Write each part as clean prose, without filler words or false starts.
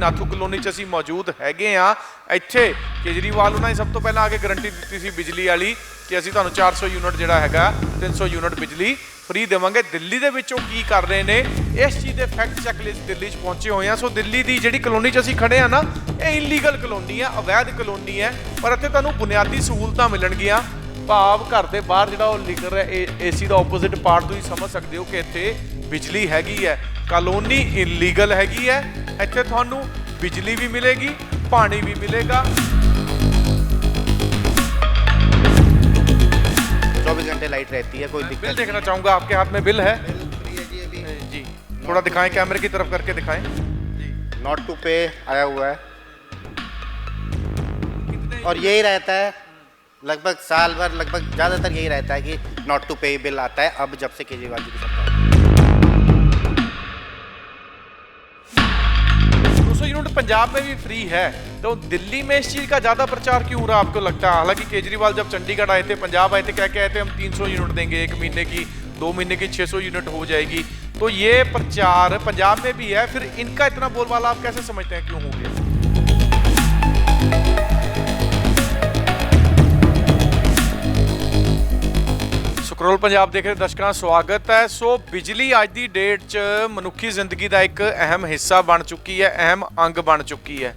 Nathu colony 'ਚ ਅਸੀਂ ਮੌਜੂਦ ਹੈਗੇ ਆ। ਇੱਥੇ ਕੇਜਰੀਵਾਲ ਉਹਨਾਂ ਨੇ ਸਭ ਤੋਂ ਪਹਿਲਾਂ ਆ ਕੇ ਗਰੰਟੀ ਦਿੱਤੀ ਸੀ ਬਿਜਲੀ ਵਾਲੀ ਕਿ ਅਸੀਂ ਤੁਹਾਨੂੰ 400 ਯੂਨਿਟ ਜਿਹੜਾ ਹੈਗਾ 300 ਯੂਨਿਟ ਬਿਜਲੀ ਫ੍ਰੀ ਦੇਵਾਂਗੇ। ਦਿੱਲੀ ਦੇ ਵਿੱਚ ਉਹ ਕੀ ਕਰ ਰਹੇ ਨੇ ਇਸ ਚੀਜ਼ ਦੇ ਫੈਕਟ ਚੈੱਕ ਲਈ ਦਿੱਲੀ 'ਚ ਪਹੁੰਚੇ ਹੋਏ ਆ। ਸੋ ਦਿੱਲੀ ਦੀ ਜਿਹੜੀ ਕਲੋਨੀ 'ਚ ਅਸੀਂ ਖੜੇ ਆ ਨਾ, ਇਹ ਇਲੀਗਲ ਕਲੋਨੀ ਹੈ, ਅਵੈਧ ਕਲੋਨੀ ਹੈ, ਪਰ ਇੱਥੇ ਤੁਹਾਨੂੰ ਬੁਨਿਆਦੀ ਸਹੂਲਤਾਂ ਮਿਲਣਗੀਆਂ। ਭਾਵ ਘਰ ਦੇ ਬਾਹਰ ਜਿਹੜਾ ਉਹ ਲਿਖ ਰਿਹਾ ਏਸੀ ਦਾ ਆਪੋਜ਼ਿਟ ਪਾਰਟ ਤੁਸੀਂ ਸਮਝ ਸਕਦੇ ਹੋ ਕਿ ਇੱਥੇ ਬਿਜਲੀ ਹੈਗੀ ਹੈ। ਕਲੋਨੀ ਇਲੀਗਲ ਹੈਗੀ ਹੈ, ਇੱਥੇ ਤੁਹਾਨੂੰ ਬਿਜਲੀ ਵੀ ਮਿਲੇਗੀ, ਪਾਣੀ भी मिलेगा। 24 घंटे लाइट रहती है, कोई दिक्कत। बिल देखना चाहूंगा, आपके हाथ में बिल है? बिल फ्री है जी अभी। जी थोड़ा दिखाएं, कैमरे की तरफ करके दिखाएं। नॉट टू पे आया हुआ है और यही रहता है लगभग साल भर, लगभग ज़्यादातर यही रहता है कि नॉट टू पे बिल आता है अब जब से केजरीवाल जी की सरकार। 200 यूनिट पंजाब में भी फ्री है, तो दिल्ली में इस चीज़ का ज़्यादा प्रचार क्यों हो रहा आपको लगता है? हालांकि केजरीवाल जब चंडीगढ़ आए थे, पंजाब आए थे, क्या कहते हैं हम 300 यूनिट देंगे, 1 महीने की, 2 महीने की 600 यूनिट हो जाएगी। तो ये प्रचार पंजाब में भी है, फिर इनका इतना बोलबाला आप कैसे समझते हैं क्यों हो गया? ਸਕਰੋਲ ਪੰਜਾਬ ਦੇਖ ਰਹੇ ਦਰਸ਼ਕਾਂ ਦਾ ਸਵਾਗਤ ਹੈ। ਸੋ ਬਿਜਲੀ ਅੱਜ ਦੀ ਡੇਟ 'ਚ ਮਨੁੱਖੀ ਜ਼ਿੰਦਗੀ ਦਾ ਇੱਕ ਅਹਿਮ ਹਿੱਸਾ ਬਣ ਚੁੱਕੀ ਹੈ, ਅਹਿਮ ਅੰਗ ਬਣ ਚੁੱਕੀ ਹੈ।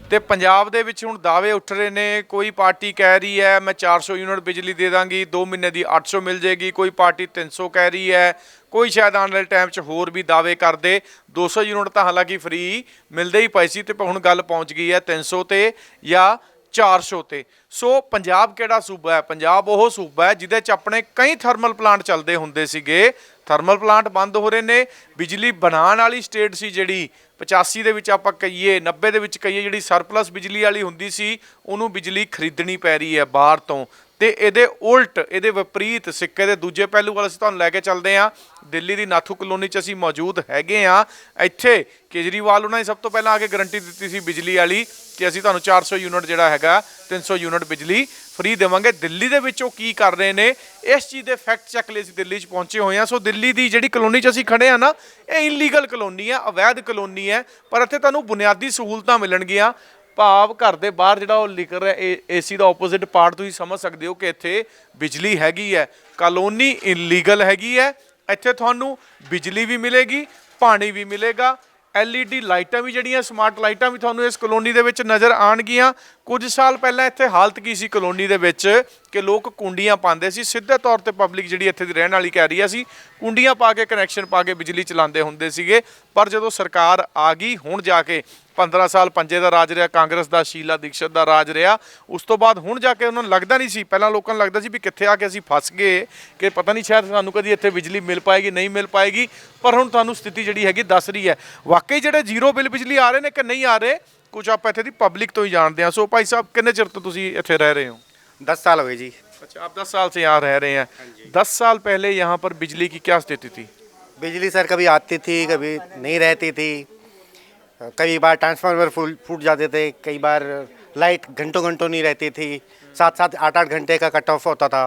ਤੇ ਪੰਜਾਬ ਦੇ ਵਿੱਚ ਹੁਣ ਦਾਅਵੇ ਉੱਠ ਰਹੇ ਨੇ, ਕੋਈ ਪਾਰਟੀ ਕਹਿ ਰਹੀ ਹੈ ਮੈਂ 400 ਯੂਨਿਟ ਬਿਜਲੀ ਦੇ ਦਾਂਗੀ, 2 ਮਹੀਨੇ ਦੀ 800 ਮਿਲ ਜਾਏਗੀ, ਕੋਈ ਪਾਰਟੀ 300 ਕਹਿ ਰਹੀ ਹੈ, ਕੋਈ ਸ਼ਾਇਦ ਆਉਣ ਵਾਲੇ ਟਾਈਮ 'ਚ ਹੋਰ ਵੀ ਦਾਅਵੇ ਕਰਦੇ। 200 ਯੂਨਿਟ ਤਾਂ ਹਾਲਾਂਕਿ ਫ੍ਰੀ ਮਿਲਦੇ ਹੀ ਪਏ ਸੀ, ਤੇ ਹੁਣ ਗੱਲ ਪਹੁੰਚ ਗਈ ਹੈ 300 ਤੇ ਜਾਂ 400 ਤੇ। ਸੋ ਪੰਜਾਬ ਕਿਹੜਾ ਸੂਬਾ ਹੈ? ਪੰਜਾਬ ਉਹ ਸੂਬਾ ਹੈ ਜਿਹਦੇ 'ਚ ਆਪਣੇ ਕਈ ਥਰਮਲ ਪਲਾਂਟ ਚੱਲਦੇ ਹੁੰਦੇ ਸੀਗੇ। ਥਰਮਲ ਪਲਾਂਟ ਬੰਦ ਹੋ ਰਹੇ ਨੇ। ਬਿਜਲੀ ਬਣਾਉਣ ਵਾਲੀ ਸਟੇਟ ਸੀ ਜਿਹੜੀ 85 ਦੇ ਵਿੱਚ ਆਪਾਂ ਕਹੀਏ, 90 ਦੇ ਵਿੱਚ ਕਹੀਏ, ਜਿਹੜੀ ਸਰਪਲਸ ਬਿਜਲੀ ਵਾਲੀ ਹੁੰਦੀ ਸੀ, ਉਹਨੂੰ ਬਿਜਲੀ ਖਰੀਦਣੀ ਪੈ ਰਹੀ ਹੈ ਬਾਹਰ ਤੋਂ। ਤੇ ਇਹਦੇ ਉਲਟ, ਇਹਦੇ ਵਿਪਰੀਤ ਸਿੱਕੇ ਦੇ ਦੂਜੇ ਪਹਿਲੂ ਵੱਲ ਅਸੀਂ ਤੁਹਾਨੂੰ ਲੈ ਕੇ ਚੱਲਦੇ ਹਾਂ। ਦਿੱਲੀ ਦੀ ਨਾਥੂ ਕਲੋਨੀ 'ਚ ਅਸੀਂ ਮੌਜੂਦ ਹੈਗੇ ਆ। ਇੱਥੇ ਕੇਜਰੀਵਾਲ ਉਹਨਾਂ ਨੇ ਸਭ ਤੋਂ ਪਹਿਲਾਂ ਆ ਕੇ ਗਰੰਟੀ ਦਿੱਤੀ ਸੀ ਬਿਜਲੀ ਵਾਲੀ ਕਿ ਅਸੀਂ ਤੁਹਾਨੂੰ 400 ਯੂਨਿਟ ਜਿਹੜਾ ਹੈਗਾ 300 ਯੂਨਿਟ ਬਿਜਲੀ ਫ੍ਰੀ ਦੇਵਾਂਗੇ। ਦਿੱਲੀ ਦੇ ਵਿੱਚ ਉਹ ਕੀ ਕਰ ਰਹੇ ਨੇ ਇਸ ਚੀਜ਼ ਦੇ ਫੈਕਟ ਚੈੱਕ ਲਈ ਅਸੀਂ ਦਿੱਲੀ 'ਚ ਪਹੁੰਚੇ ਹੋਏ ਹਾਂ। ਸੋ ਦਿੱਲੀ ਦੀ ਜਿਹੜੀ ਕਲੋਨੀ 'ਚ ਅਸੀਂ ਖੜੇ ਆ ਨਾ, ਇਹ ਇਲੀਗਲ ਕਲੋਨੀ ਹੈ, ਅਵੈਧ ਕਲੋਨੀ ਹੈ, ਪਰ ਇੱਥੇ ਤੁਹਾਨੂੰ ਬੁਨਿਆਦੀ ਸਹੂਲਤਾਂ ਮਿਲਣਗੀਆਂ। ਭਾਵ ਘਰ ਦੇ ਬਾਹਰ ਜਿਹੜਾ ਉਹ ਲਿਖ ਰਿਹਾ ਏਸੀ ਦਾ ਆਪੋਜ਼ਿਟ ਪਾਰਟ ਤੁਸੀਂ ਸਮਝ ਸਕਦੇ ਹੋ ਕਿ ਇੱਥੇ ਬਿਜਲੀ ਹੈਗੀ ਹੈ। ਕਲੋਨੀ ਇਲੀਗਲ ਹੈਗੀ ਹੈ, ਇੱਥੇ ਤੁਹਾਨੂੰ ਬਿਜਲੀ ਵੀ ਮਿਲੇਗੀ, ਪਾਣੀ ਵੀ ਮਿਲੇਗਾ। LED ਲਾਈਟਾਂ ਵੀ ਜਿਹੜੀਆਂ ਸਮਾਰਟ ਲਾਈਟਾਂ ਵੀ ਤੁਹਾਨੂੰ ਇਸ ਕਲੋਨੀ ਦੇ ਵਿੱਚ ਨਜ਼ਰ ਆਉਣਗੀਆਂ। ਕੁਝ ਸਾਲ ਪਹਿਲਾਂ ਇੱਥੇ ਹਾਲਤ ਕੀ ਸੀ ਕਲੋਨੀ ਦੇ ਵਿੱਚ ਕਿ ਲੋਕ ਕੁੰਡੀਆਂ ਪਾਉਂਦੇ ਸੀ, ਸਿੱਧੇ ਤੌਰ ਤੇ ਪਬਲਿਕ ਜਿਹੜੀ ਇੱਥੇ ਦੀ ਰਹਿਣ ਵਾਲੀ ਕਹਿ ਰਹੀ ਸੀ ਕੁੰਡੀਆਂ ਪਾ ਕੇ ਕਨੈਕਸ਼ਨ ਪਾ ਕੇ ਬਿਜਲੀ ਚਲਾਉਂਦੇ ਹੁੰਦੇ ਸੀਗੇ। ਪਰ ਜਦੋਂ ਸਰਕਾਰ ਆ ਗਈ, ਹੁਣ ਜਾ ਕੇ 15 ਸਾਲ ਪੰਜੇ ਦਾ ਰਾਜ ਰਿਹਾ, ਕਾਂਗਰਸ ਦਾ, ਸ਼ੀਲਾ ਦੀਕਸ਼ਤ ਦਾ ਰਾਜ ਰਿਹਾ, ਉਸ ਤੋਂ ਬਾਅਦ ਹੁਣ ਜਾ ਕੇ ਉਹਨਾਂ ਨੂੰ ਲੱਗਦਾ ਨਹੀਂ ਸੀ, ਪਹਿਲਾਂ ਲੋਕਾਂ ਨੂੰ ਲੱਗਦਾ ਸੀ ਵੀ ਕਿੱਥੇ ਆ ਕੇ ਅਸੀਂ ਫਸ ਗਏ, ਕਿ ਪਤਾ ਨਹੀਂ ਸ਼ਾਇਦ ਸਾਨੂੰ ਕਦੀ ਇੱਥੇ ਬਿਜਲੀ ਮਿਲ ਪਾਏਗੀ, ਨਹੀਂ ਮਿਲ ਪਾਏਗੀ। ਪਰ ਹੁਣ ਤੁਹਾਨੂੰ ਸਥਿਤੀ ਜਿਹੜੀ ਹੈਗੀ ਦੱਸ ਰਹੀ ਹੈ ਵਾਕਈ ਜਿਹੜੇ ਜ਼ੀਰੋ ਬਿੱਲ ਬਿਜਲੀ ਆ ਰਹੇ ਨੇ ਕਿ ਨਹੀਂ ਆ ਰਹੇ, ਕੁਝ ਆਪਾਂ ਇੱਥੇ ਦੀ ਪਬਲਿਕ ਤੋਂ ਹੀ ਜਾਣਦੇ ਹਾਂ। ਸੋ ਭਾਈ ਸਾਹਿਬ, ਕਿੰਨੇ ਚਿਰ ਤੋਂ ਤੁਸੀਂ ਇੱਥੇ ਰਹਿ ਰਹੇ ਹੋ? 10 साल हो गए जी। अच्छा, आप 10 साल से यहाँ रह रहे हैं। 10 साल पहले यहाँ पर बिजली की क्या स्थिति थी? बिजली सर कभी आती थी, कभी नहीं रहती थी, कई बार ट्रांसफार्मर फूट जाते थे, कई बार लाइट घंटों घंटों नहीं रहती थी, 7-7 8-8 घंटे का कट ऑफ होता था।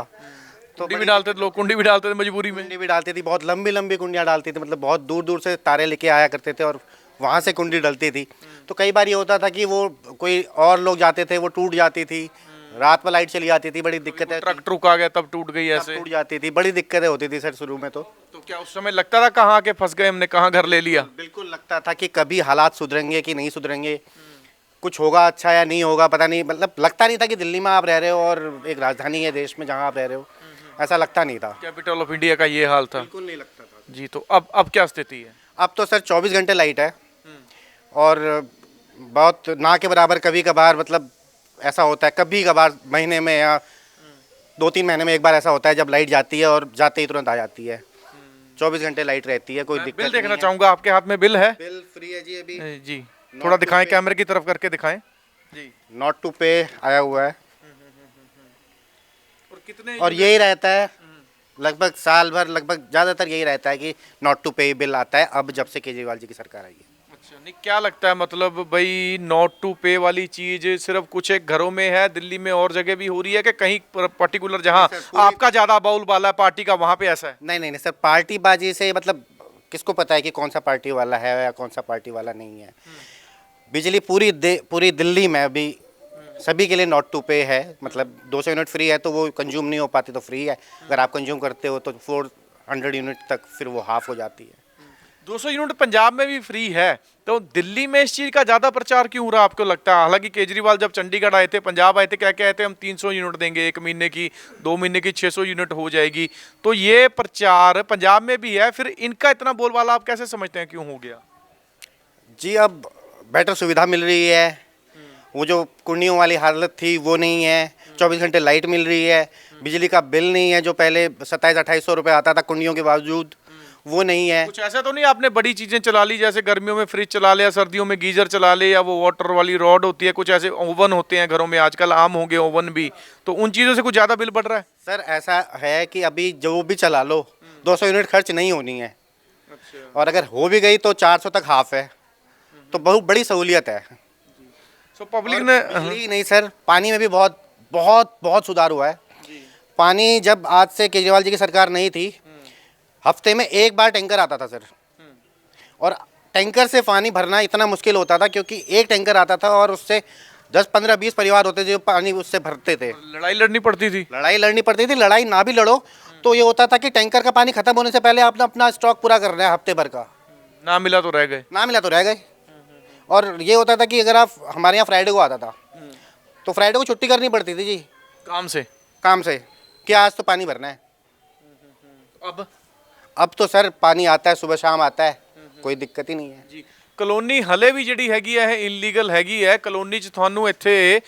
तो कुंडी भी डालते थे लोग, कुंडी भी डालते थे मजबूरी में। कुंडी भी डालती थी, बहुत लंबी लंबी कुंडियाँ डालती थी, मतलब बहुत दूर दूर से तारे लेके आया करते थे और वहाँ से कुंडी डलती थी। तो कई बार ये होता था कि वो कोई और लोग जाते थे, वो टूट जाती थी, रात में लाइट चली जाती थी, बड़ी दिक्कतें। ट्रक ट्रुक आ गया तब टूट गई ऐसे, टूट जाती थी, बड़ी दिक्कतें होती थी सर शुरू में। तो क्या उस समय लगता था कहाँ के फंस गए हमने, कहाँ घर ले लिया? बिल्कुल लगता था कि कभी हालात सुधरेंगे कि नहीं सुधरेंगे, कुछ होगा अच्छा या नहीं होगा पता नहीं। मतलब लगता नहीं था कि दिल्ली में आप रह रहे हो और एक राजधानी है देश में जहाँ आप रह रहे हो, ऐसा लगता नहीं था। कैपिटल ऑफ इंडिया का ये हाल था। बिल्कुल नहीं लगता था जी। तो अब क्या स्थिति है? अब तो सर 24 घंटे लाइट है और बहुत ना के बराबर कभी कभार, मतलब ऐसा होता है कभी कभार महीने में या 2-3 महीने में एक बार ऐसा होता है जब लाइट जाती है और जाते ही तुरंत आ जाती है। 24 घंटे लाइट रहती है, कोई दिक्कत बिल नहीं देखना है। चाहूंगा, आपके हाथ में बिल है? बिल फ्री है जी अभी। जी थोड़ा दिखाएं, कैमरे की तरफ करके दिखाएं। जी। नॉट टू पे आया हुआ है और कितने, और यही रहता है लगभग साल भर, लगभग ज़्यादातर यही रहता है कि नॉट टू पे बिल आता है अब जब से केजरीवाल जी की सरकार आई है। अच्छा, नहीं क्या लगता है मतलब भाई, नॉट टू पे वाली चीज सिर्फ कुछ एक घरों में है, दिल्ली में और जगह भी हो रही है कि कहीं पर्टिकुलर जहां आपका ज्यादा बोलबाला है पार्टी का वहां पे ऐसा है? नहीं नहीं नहीं सर, पार्टी बाजी से मतलब किसको पता है कि कौन सा पार्टी वाला है या कौन सा पार्टी वाला नहीं है। बिजली पूरी दिल्ली में अभी सभी के लिए नॉट टू पे है, मतलब 200 यूनिट फ्री है, तो वो कंज्यूम नहीं हो पाती तो फ्री है, अगर आप कंज्यूम करते हो तो 400 यूनिट तक फिर वो हाफ हो जाती है। 200 यूनिट पंजाब में भी फ्री है, तो दिल्ली में इस चीज का ज्यादा प्रचार क्यों हो रहा आपको लगता है? हालांकि केजरीवाल जब चंडीगढ़ आए थे, पंजाब आए थे, क्या कहते हम 300 यूनिट देंगे, 1 महीने की, 2 महीने की 600 यूनिट हो जाएगी, तो ये प्रचार पंजाब में भी है, फिर इनका इतना बोलबाला आप कैसे समझते हैं क्यों हो गया? जी, अब बेटर सुविधा मिल रही है, वो जो कुंडियों वाली हालत थी वो नहीं है, 24 घंटे लाइट मिल रही है, बिजली का बिल नहीं है जो पहले 2700-2800 रुपये आता था कुंडियों के बावजूद, वो नहीं है। कुछ ऐसा तो नहीं आपने बड़ी चीजें चला ली, जैसे गर्मियों में फ्रिज चला लिया, सर्दियों में गीजर चला ले, या वो वाटर वाली रॉड होती है, कुछ ऐसे ओवन होते हैं घरों में आजकल, आम हो गए ओवन भी, तो उन चीजों से कुछ ज्यादा बिल बढ़ रहा है? सर ऐसा है कि अभी जो भी चला लो 200 यूनिट खर्च नहीं होनी है, और अगर हो भी गई तो 400 तक हाफ है, तो बहुत बड़ी सहूलियत है। सो पब्लिक ने बिजली नहीं सर, पानी में भी बहुत बहुत बहुत सुधार हुआ है। पानी जब आज से केजरीवाल जी की सरकार नहीं थी, हफ्ते में एक बार टैंकर आता था सर, और टैंकर से पानी भरना इतना मुश्किल होता था क्योंकि एक टैंकर आता था और उससे 10-15-20 परिवार होते थे जो पानी उससे भरते थे। लड़ाई लड़नी पड़ती थी। लड़ाई लड़नी पड़ती थी, लड़ाई ना भी लड़ो तो ये होता था कि टैंकर का पानी खत्म होने से पहले आपने अपना स्टॉक पूरा करना है हफ्ते भर का, ना मिला तो रह गए। ना मिला तो रह गए। और ये होता था कि अगर आप, हमारे यहाँ फ्राइडे को आता था तो फ्राइडे को छुट्टी करनी पड़ती थी जी काम से कि आज तो पानी भरना है। अब तो सर पानी आता है, सुबह शाम आता है, कोई दिक्कत ही नहीं है ਜੀ ਕਲੋਨੀ ਹਲੇ ਵੀ ਜਿਹੜੀ ਹੈਗੀ ਹੈ ਇਹ ਇਲੀਗਲ ਹੈਗੀ ਹੈ। ਕਲੋਨੀ 'ਚ ਤੁਹਾਨੂੰ ਇੱਥੇ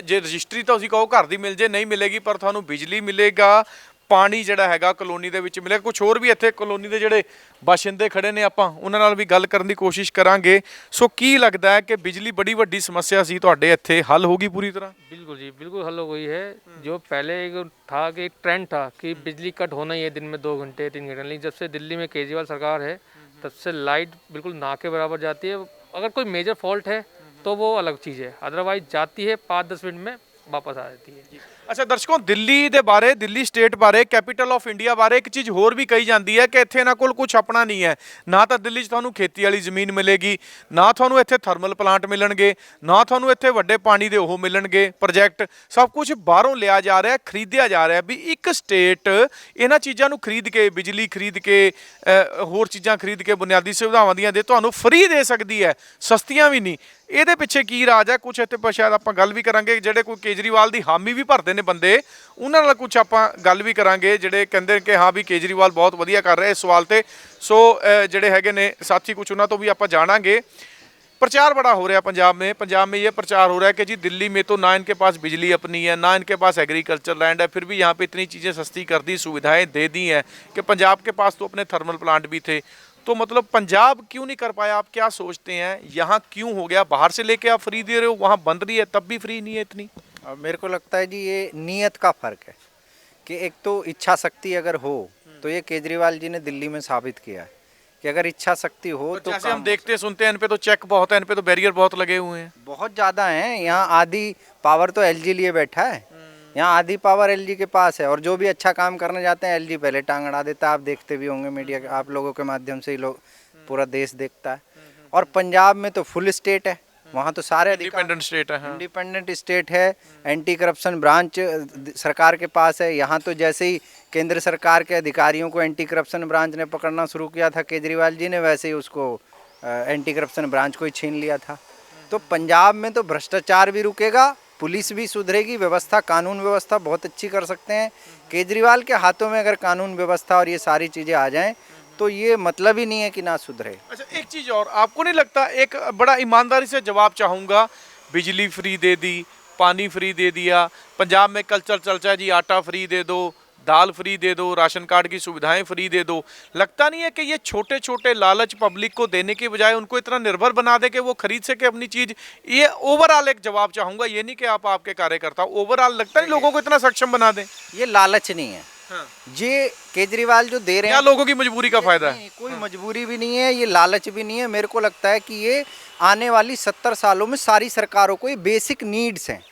ਜੇ ਰਜਿਸਟਰੀ ਤਾਂ ਤੁਸੀਂ ਕਹੋ ਘਰ ਦੀ ਮਿਲ ਜੇ, ਨਹੀਂ ਮਿਲੇਗੀ, ਪਰ ਤੁਹਾਨੂੰ ਬਿਜਲੀ ਮਿਲੇਗਾ, ਪਾਣੀ ਜਿਹੜਾ ਹੈਗਾ ਕਲੋਨੀ ਦੇ ਵਿੱਚ ਮਿਲੇਗਾ। ਕੁਝ ਹੋਰ ਵੀ ਇੱਥੇ ਕਲੋਨੀ ਦੇ ਜਿਹੜੇ ਬਾਸ਼ਿੰਦੇ ਖੜੇ ਨੇ, ਆਪਾਂ ਉਹਨਾਂ ਨਾਲ ਵੀ ਗੱਲ ਕਰਨ ਦੀ ਕੋਸ਼ਿਸ਼ ਕਰਾਂਗੇ। ਸੋ ਕੀ ਲੱਗਦਾ ਹੈ ਕਿ ਬਿਜਲੀ ਬੜੀ ਵੱਡੀ ਸਮੱਸਿਆ ਸੀ ਤੁਹਾਡੇ ਇੱਥੇ, ਹੱਲ ਹੋ ਗਈ पूरी तरह? बिल्कुल जी, बिल्कुल हल हो गई है। जो पहले एक था कि एक ट्रेंड था कि बिजली कट होना ही है दिन में 2 घंटे 3 घंटे, लेकिन जब से दिल्ली में केजरीवाल सरकार है तब से लाइट बिल्कुल ना के बराबर जाती है। अगर कोई मेजर फॉल्ट है तो वो अलग चीज़ है, अदरवाइज जाती है 5-10 मिनट में वापस आ जाती है। ਅੱਛਾ ਦਰਸ਼ਕੋ, ਦਿੱਲੀ ਦੇ ਬਾਰੇ, ਦਿੱਲੀ ਸਟੇਟ ਬਾਰੇ, ਕੈਪੀਟਲ ਆਫ ਇੰਡੀਆ ਬਾਰੇ ਇੱਕ ਚੀਜ਼ ਹੋਰ ਵੀ ਕਹੀ ਜਾਂਦੀ ਹੈ ਕਿ ਇੱਥੇ ਇਹਨਾਂ ਕੋਲ ਕੁਝ ਆਪਣਾ ਨਹੀਂ ਹੈ। ਨਾ ਤਾਂ ਦਿੱਲੀ 'ਚ ਤੁਹਾਨੂੰ ਖੇਤੀ ਵਾਲੀ ਜ਼ਮੀਨ ਮਿਲੇਗੀ, ਨਾ ਤੁਹਾਨੂੰ ਇੱਥੇ ਥਰਮਲ ਪਲਾਂਟ ਮਿਲਣਗੇ, ਨਾ ਤੁਹਾਨੂੰ ਇੱਥੇ ਵੱਡੇ ਪਾਣੀ ਦੇ ਉਹ ਮਿਲਣਗੇ ਪ੍ਰੋਜੈਕਟ, ਸਭ ਕੁਝ ਬਾਹਰੋਂ ਲਿਆ ਜਾ ਰਿਹਾ, ਖਰੀਦਿਆ ਜਾ ਰਿਹਾ। ਵੀ ਇੱਕ ਸਟੇਟ ਇਹਨਾਂ ਚੀਜ਼ਾਂ ਨੂੰ ਖਰੀਦ ਕੇ, ਬਿਜਲੀ ਖਰੀਦ ਕੇ, ਹੋਰ ਚੀਜ਼ਾਂ ਖਰੀਦ ਕੇ, ਬੁਨਿਆਦੀ ਸੁਵਿਧਾਵਾਂ ਦੀਆਂ ਦੇ ਤੁਹਾਨੂੰ ਫ੍ਰੀ ਦੇ ਸਕਦੀ ਹੈ, ਸਸਤੀਆਂ ਵੀ ਨਹੀਂ। ਇਹਦੇ ਪਿੱਛੇ ਕੀ ਰਾਜ ਹੈ? ਕੁਝ ਇੱਥੇ ਸ਼ਾਇਦ ਆਪਾਂ ਗੱਲ ਵੀ ਕਰਾਂਗੇ, ਜਿਹੜੇ ਕੋਈ ਕੇਜਰੀਵਾਲ ਦੀ ਹਾਮੀ ਵੀ ਭਰਦੇ ਨੇ ਬੰਦੇ, ਉਹਨਾਂ ਨਾਲ ਕੁਝ ਆਪਾਂ ਗੱਲ ਵੀ ਕਰਾਂਗੇ, ਜਿਹੜੇ ਕਹਿੰਦੇ ਕਿ ਹਾਂ ਵੀ ਕੇਜਰੀਵਾਲ ਬਹੁਤ ਵਧੀਆ ਕਰ ਰਿਹਾ ਇਸ ਸਵਾਲ ਤੇ। ਸੋ ਜਿਹੜੇ ਹੈਗੇ ਨੇ ਸਾਥੀ, ਕੁਝ ਉਹਨਾਂ ਤੋਂ ਵੀ ਆਪਾਂ ਜਾਣਾਂਗੇ। प्रचार बड़ा हो रहा है पंजाब में ये प्रचार हो रहा है कि जी दिल्ली में तो ना इनके पास बिजली अपनी है, ना इनके पास एग्रीकल्चर लैंड है, फिर भी यहाँ पे इतनी चीज़ें सस्ती कर दी, सुविधाएं दे दी हैं कि पंजाब के पास तो अपने थर्मल प्लांट भी थे। तो मतलब पंजाब क्यों नहीं कर पाया? आप क्या सोचते हैं, यहाँ क्यों हो गया? बाहर से लेके आप फ्री दे रहे हो, वहाँ बंद रही है तब भी फ्री नहीं है इतनी? मेरे को लगता है जी ये नीयत का फ़र्क है कि एक तो इच्छा शक्ति अगर हो तो ये केजरीवाल जी ने दिल्ली में साबित किया है कि अगर इच्छा शक्ति हो तो जैसे हम देखते सुनते हैं, इन पे तो चेक बहुत है, इन पे तो बैरियर बहुत लगे हुए हैं, बहुत ज़्यादा हैं। यहाँ आधी पावर तो एलजी लिए बैठा है, यहाँ आधी पावर एलजी के पास है, और जो भी अच्छा काम करने जाते हैं एलजी पहले टांग अड़ा देता है। आप देखते भी होंगे मीडिया के, आप लोगों के माध्यम से ही लोग, पूरा देश देखता है। और पंजाब में तो फुल स्टेट है, वहाँ तो सारे इंडिपेंडेंट स्टेट है। हाँ। इंडिपेंडेंट स्टेट है, एंटी करप्शन ब्रांच सरकार के पास है। यहाँ तो जैसे ही केंद्र सरकार के अधिकारियों को एंटी करप्शन ब्रांच ने पकड़ना शुरू किया था केजरीवाल जी ने, वैसे ही उसको एंटी करप्शन ब्रांच को ही छीन लिया था। तो पंजाब में तो भ्रष्टाचार भी रुकेगा, पुलिस भी सुधरेगी, व्यवस्था, कानून व्यवस्था बहुत अच्छी कर सकते हैं। केजरीवाल के हाथों में अगर कानून व्यवस्था और ये सारी चीज़ें आ जाएं तो ये मतलब ही नहीं है कि ना सुधरे। अच्छा, एक चीज़ और, आपको नहीं लगता, एक बड़ा ईमानदारी से जवाब चाहूँगा, बिजली फ्री दे दी, पानी फ्री दे दिया, पंजाब में कल्चर चलता है जी, आटा फ्री दे दो, दाल फ्री दे दो, राशन कार्ड की सुविधाएं फ्री दे दो, लगता नहीं है कि ये छोटे छोटे लालच पब्लिक को देने के बजाय उनको इतना निर्भर बना दे कि वो खरीद सके अपनी चीज़? ये ओवरऑल एक जवाब चाहूँगा, ये नहीं कि आप आपके कार्यकर्ता, ओवरऑल लगता नहीं लोगों को इतना सक्षम बना दें? ये लालच नहीं है। हाँ। ये केजरीवाल जो दे रहे हैं, लोगों की मजबूरी का फायदा है? कोई मजबूरी भी नहीं है, ये लालच भी नहीं है। मेरे को लगता है कि ये आने वाली 70 सालों में सारी सरकारों को ये बेसिक नीड्स हैं,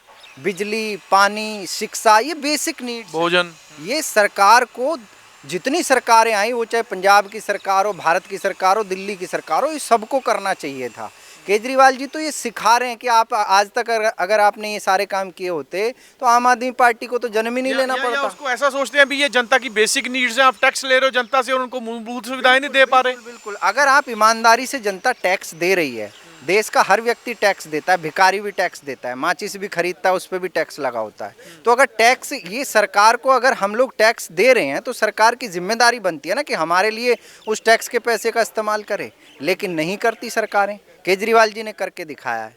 बिजली, पानी, शिक्षा, ये बेसिक नीड्स, भोजन, ये सरकार को, जितनी सरकारें आई, वो चाहे पंजाब की सरकार हो, भारत की सरकार हो, दिल्ली की सरकार हो, ये सबको करना चाहिए था। केजरीवाल जी तो ये सिखा रहे हैं कि आप आज तक अगर आपने ये सारे काम किए होते तो आम आदमी पार्टी को तो जन्म ही नहीं लेना या पड़ता। उसको ऐसा सोचते हैं भी ये जनता की बेसिक नीड्स हैं, आप टैक्स ले रहे हो जनता से और उनको मूलभूत सुविधाएं नहीं दे पा रहे। बिल्कुल, अगर आप ईमानदारी से जनता टैक्स दे रही है, देश का हर व्यक्ति टैक्स देता है, भिखारी भी टैक्स देता है, माचिस भी खरीदता है उस पर भी टैक्स लगा होता है, तो अगर टैक्स ये सरकार को अगर हम लोग टैक्स दे रहे हैं तो सरकार की जिम्मेदारी बनती है ना कि हमारे लिए उस टैक्स के पैसे का इस्तेमाल करे, लेकिन नहीं करती सरकारें। केजरीवाल जी ने करके दिखाया है,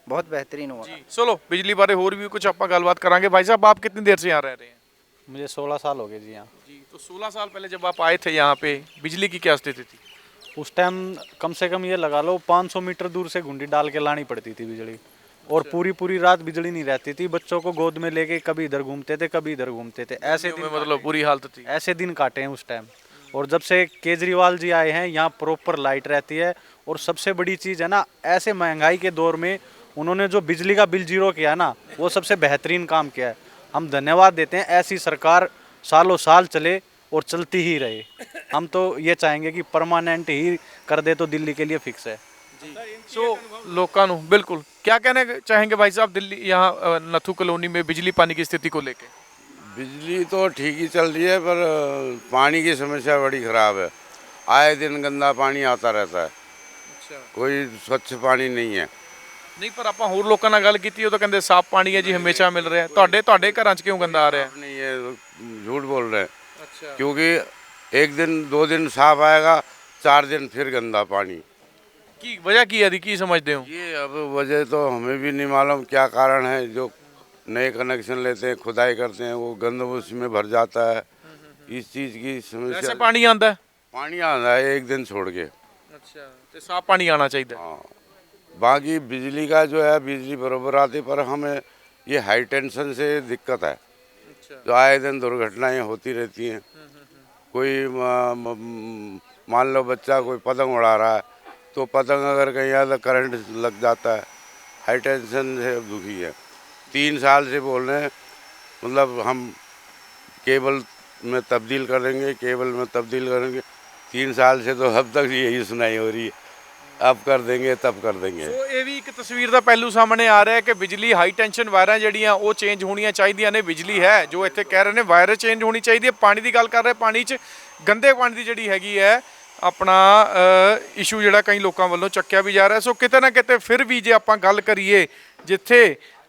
बहुत बेहतरीन हुआ। चलो बिजली बारे होर भी कुछ ਆਪਾਂ ਗੱਲਬਾਤ ਕਰਾਂਗੇ। भाई साहब आप कितनी देर से यहाँ रह रहे हैं? मुझे 16 साल हो गए जी यहाँ। जी, तो 16 साल पहले जब आप आए थे यहाँ पे बिजली की क्या स्थिति थी? उस टाइम कम से कम ये लगा लो 500 मीटर दूर से गुंडी डाल के लानी पड़ती थी बिजली, और पूरी पूरी रात बिजली नहीं रहती थी। बच्चों को गोद में लेके कभी इधर घूमते थे कभी इधर घूमते थे, ऐसे दिन मतलब बुरी हालत थी। ऐसे दिन काटे हैं उस टाइम। और जब से केजरीवाल जी आए हैं यहाँ प्रॉपर लाइट रहती है। और सबसे बड़ी चीज़ है ना, ऐसे महंगाई के दौर में उन्होंने जो बिजली का बिल जीरो किया ना, वो सबसे बेहतरीन काम किया है। हम धन्यवाद देते हैं, ऐसी सरकार सालों साल चले और चलती ही रहे। हम तो ये चाहेंगे कि परमानेंट ही कर दे तो दिल्ली के लिए फिक्स है। सो लोगों ਨੂੰ बिल्कुल क्या कहना चाहेंगे भाई साहब दिल्ली यहाँ नथू कॉलोनी में बिजली पानी की स्थिति को लेके? बिजली तो ठीक ही चल रही है, पर पानी की समस्या बड़ी ख़राब है। आए दिन गंदा पानी आता रहता है, कोई स्वच्छ पानी नहीं है। ਨਹੀਂ ਪਰ ਆਪਾਂ ਹੋਰ ਲੋਕਾਂ ਨਾਲ ਗੱਲ ਕੀਤੀ ਉਹ ਤਾਂ ਕਹਿੰਦੇ ਸਾਫ਼ ਪਾਣੀ ਹੈ ਜੀ ਹਮੇਸ਼ਾ ਮਿਲ ਰਿਹਾ। ਤੁਹਾਡੇ ਘਰਾਂ 'ਚ ਕਿਉਂ ਗੰਦਾ ਆ ਰਿਹਾ? नहीं ये झूठ बोल रहे हैं, अच्छा, क्योंकि एक दिन 2 दिन साफ आएगा, 4 दिन फिर गंदा पानी। ਕੀ ਵਜ੍ਹਾ ਕੀ ਹੈ ਦੀ ਕੀ ਸਮਝਦੇ ਹੋ? ये अब वजह तो हमें भी नहीं मालूम क्या कारण है। जो नए कनेक्शन लेते हैं, खुदाई करते हैं, वो गंद उसमें भर जाता है। इस चीज़ की ਵੈਸੇ समस्या। ਪਾਣੀ ਆਂਦਾ? पानी आता है एक दिन छोड़ के। ਅੱਛਾ, ਤੇ ਸਾਫ਼ ਪਾਣੀ ਆਣਾ ਚਾਹੀਦਾ। हाँ, बाकी बिजली का जो है बिजली बराबर आती, पर हमें ये हाई टेंशन से दिक्कत है। जो आए दिन दुर्घटनाएं होती रहती हैं। कोई मान लो बच्चा कोई पतंग उड़ा रहा है, तो पतंग अगर कहीं ज़्यादा करंट लग जाता है। हाई टेंशन से दुखी है। 3 साल से बोल रहे हैं, मतलब हम केबल में तब्दील करेंगे, केबल में तब्दील करेंगे। 3 साल से तो अब तक यही सुनाई हो रही है, अब कर देंगे तब कर देंगे। ਸੋ ਇਹ ਵੀ ਇੱਕ ਤਸਵੀਰ ਦਾ ਪਹਿਲੂ ਸਾਹਮਣੇ ਆ ਰਿਹਾ ਹੈ ਕਿ ਬਿਜਲੀ ਹਾਈ ਟੈਂਸ਼ਨ ਵਾਇਰਾਂ ਜਿਹੜੀਆਂ ਉਹ ਚੇਂਜ ਹੋਣੀਆਂ ਚਾਹੀਦੀਆਂ ਨੇ। ਬਿਜਲੀ ਹੈ ਜੋ ਇੱਥੇ ਕਹਿ ਰਹੇ ਨੇ ਵਾਇਰ ਚੇਂਜ ਹੋਣੀ ਚਾਹੀਦੀ ਹੈ। ਪਾਣੀ ਦੀ ਗੱਲ ਕਰ ਰਹੇ, ਪਾਣੀ 'ਚ ਗੰਦੇ ਪਾਣੀ ਦੀ ਜਿਹੜੀ ਹੈਗੀ ਹੈ ਆਪਣਾ ਇਸ਼ੂ ਜਿਹੜਾ ਕਈ ਲੋਕਾਂ ਵੱਲੋਂ ਚੱਕਿਆ ਵੀ ਜਾ ਰਿਹਾ। ਸੋ ਕਿਤੇ ਨਾ ਕਿਤੇ ਫਿਰ ਵੀ ਜੇ ਆਪਾਂ ਗੱਲ ਕਰੀਏ ਜਿੱਥੇ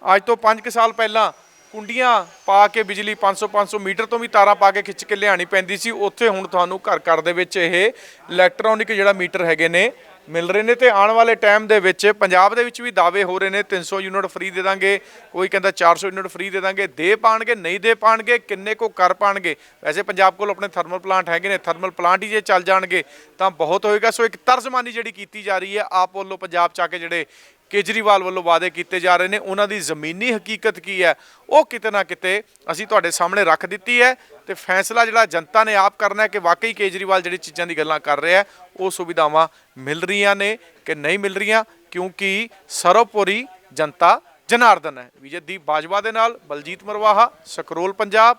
ਅੱਜ ਤੋਂ 5 ਸਾਲ ਪਹਿਲਾਂ ਕੁੰਡੀਆਂ ਪਾ ਕੇ ਬਿਜਲੀ 500 ਮੀਟਰ ਤੋਂ ਵੀ ਤਾਰਾਂ ਪਾ ਕੇ ਖਿੱਚ ਕੇ ਲਿਆਣੀ ਪੈਂਦੀ ਸੀ, ਉੱਥੇ ਹੁਣ ਤੁਹਾਨੂੰ ਘਰ ਘਰ ਦੇ ਵਿੱਚ ਇਹ ਇਲੈਕਟ੍ਰੋਨਿਕ ਜਿਹੜਾ ਮੀਟਰ ਹੈਗੇ ਨੇ ਮਿਲ ਰਹੇ ਨੇ। ਤੇ ਆਉਣ ਵਾਲੇ ਟਾਈਮ ਦੇ ਵਿੱਚ ਪੰਜਾਬ ਦੇ ਵਿੱਚ ਵੀ ਦਾਅਵੇ ਹੋ ਰਹੇ ਨੇ 300 ਯੂਨਿਟ ਫ੍ਰੀ ਦੇ ਦਾਂਗੇ, ਕੋਈ ਕਹਿੰਦਾ 400 ਯੂਨਿਟ ਫ੍ਰੀ ਦੇ ਦਾਂਗੇ। ਦੇ ਪਾਣਗੇ ਨਹੀਂ ਦੇ ਪਾਣਗੇ, ਕਿੰਨੇ ਕੋ ਕਰ ਪਾਣਗੇ? ਵੈਸੇ ਪੰਜਾਬ ਕੋਲ ਆਪਣੇ ਥਰਮਲ ਪਲਾਂਟ ਹੈਗੇ ਨੇ, ਥਰਮਲ ਪਲਾਂਟ ਹੀ ਜੇ ਚੱਲ ਜਾਣਗੇ ਤਾਂ ਬਹੁਤ ਹੋਏਗਾ। ਸੋ ਇੱਕ ਤਰਜ਼ਮਾਨੀ ਜਿਹੜੀ ਕੀਤੀ ਜਾ ਰਹੀ ਹੈ ਆਪ ਵੱਲੋਂ ਪੰਜਾਬ 'ਚ ਆ ਕੇ ਜਿਹੜੇ ਕੇਜਰੀਵਾਲ ਵੱਲੋਂ ਵਾਅਦੇ ਕੀਤੇ ਜਾ ਰਹੇ ਨੇ, ਉਹਨਾਂ ਦੀ ਜ਼ਮੀਨੀ ਹਕੀਕਤ ਕੀ ਹੈ ਉਹ ਕਿਤੇ ਨਾ ਕਿਤੇ ਅਸੀਂ ਤੁਹਾਡੇ ਸਾਹਮਣੇ ਰੱਖ ਦਿੱਤੀ ਹੈ। ਤੇ ਫੈਸਲਾ ਜਿਹੜਾ ਜਨਤਾ ਨੇ ਆਪ ਕਰਨਾ ਹੈ ਕਿ ਵਾਕਈ ਕੇਜਰੀਵਾਲ ਜਿਹੜੀ ਚੀਜ਼ਾਂ ਦੀ ਗੱਲਾਂ ਕਰ ਰਿਹਾ ਉਹ ਸੁਵਿਧਾਵਾਂ ਮਿਲ ਰਹੀਆਂ ਨੇ ਕਿ ਨਹੀਂ ਮਿਲ ਰਹੀਆਂ, ਕਿਉਂਕਿ ਸਰਵੋਪਰੀ ਜਨਤਾ ਜਨਾਰਦਨ ਹੈ। ਵਿਜੇ ਦੀਪ ਬਾਜਵਾ ਦੇ ਨਾਲ ਬਲਜੀਤ ਮਰਵਾਹਾ, ਸਕਰੋਲ ਪੰਜਾਬ,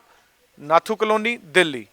ਨਾਥੂ ਕਲੋਨੀ, ਦਿੱਲੀ।